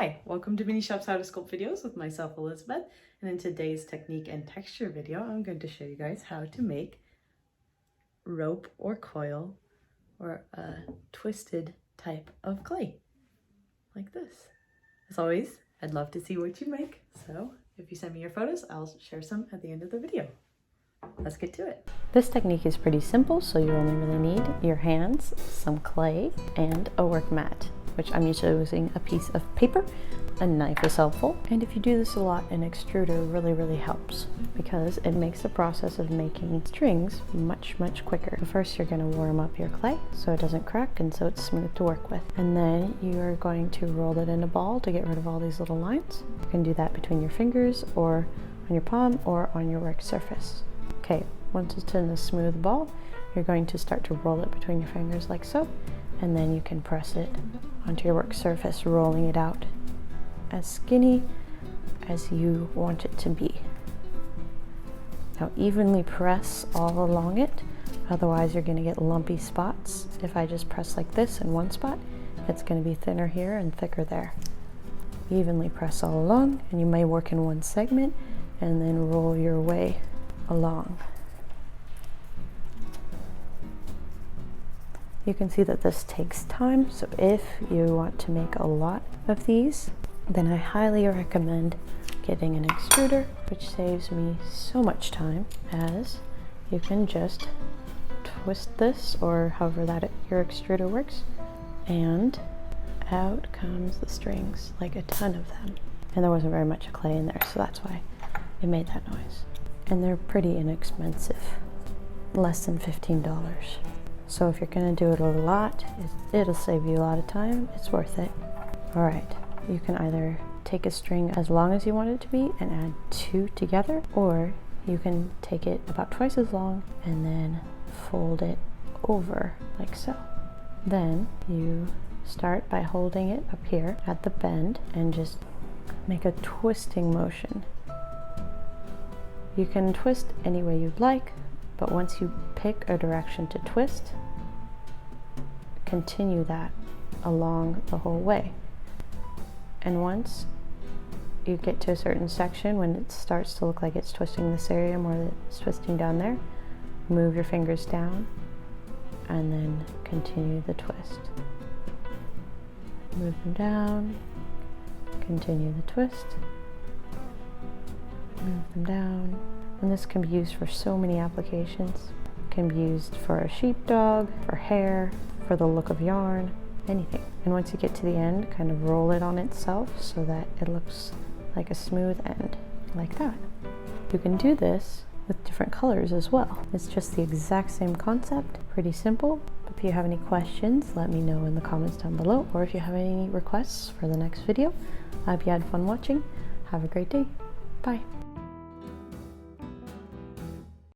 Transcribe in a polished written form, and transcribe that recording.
Hi, welcome to Miniezhhops How to Sculpt videos with myself, Elizabeth. And in today's technique and texture video, I'm going to show you guys how to make rope or coil or a twisted type of clay, like this. As always, I'd love to see what you make. So if you send me your photos, I'll share some at the end of the video. Let's get to it. This technique is pretty simple, so you only really need your hands, some clay, and a work mat, which I'm usually using a piece of paper. A knife is helpful. And if you do this a lot, an extruder really helps because it makes the process of making strings much quicker. So first you're going to warm up your clay so it doesn't crack and so it's smooth to work with. And then you're going to roll it in a ball to get rid of all these little lines. You can do that between your fingers or on your palm or on your work surface. Okay, once it's in a smooth ball, you're going to start to roll it between your fingers like so, and then you can press it onto your work surface, rolling it out as skinny as you want it to be. Now evenly press all along it, otherwise you're going to get lumpy spots. If I just press like this in one spot, it's going to be thinner here and thicker there. Evenly press all along, and you may work in one segment and then roll your way along. You can see that this takes time, so if you want to make a lot of these, then I highly recommend getting an extruder, which saves me so much time, as you can just twist this, or however that your extruder works, and out comes the strings, like a ton of them. And there wasn't very much clay in there, so that's why it made that noise. And they're pretty inexpensive, less than $15. So if you're going to do it a lot, it'll save you a lot of time. It's worth it. All right, you can either take a string as long as you want it to be and add two together, or you can take it about twice as long and then fold it over like so. Then you start by holding it up here at the bend and just make a twisting motion. You can twist any way you'd like, but once you pick a direction to twist, continue that along the whole way. And once you get to a certain section, when it starts to look like it's twisting this area more than it's twisting down there, move your fingers down and then continue the twist. Move them down, continue the twist. Move them down. And this can be used for so many applications. It can be used for a sheepdog, for hair, for the look of yarn, anything. And once you get to the end, kind of roll it on itself so that it looks like a smooth end, like that. You can do this with different colors as well. It's just the exact same concept, pretty simple. But if you have any questions, let me know in the comments down below, or if you have any requests for the next video. I hope you had fun watching. Have a great day. Bye.